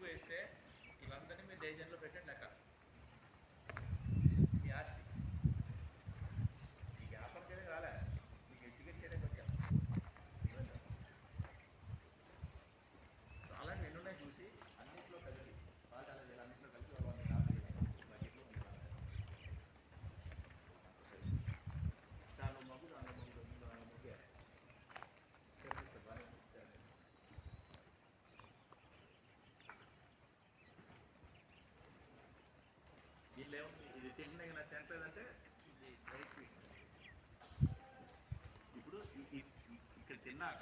ఎక్కువ వేస్తే ఇవందరినీ మీరు డేంజర్లో పెట్టండి లెక్క మీ ఆస్తి ఈ వ్యాపారం చేయడానికి రాలే మీకు ఎడ్యుకేట్ చేయడానికి వచ్చా చాలా ఎన్నున్నాయి చూసి అన్నింటిలో కలిపి సాల్ట్ అలా చేయాలి అన్నింటిలో కలిపి 100 బకెట్లో దానిలో మగ్గు దానిలో మగ్గు దీనిలో ఏముంది ఇది తింటే నాకు తింటలేదంటే ఇది డ్రై స్వీట్స్ ఇప్పుడు ఇక్కడ తిన్నాక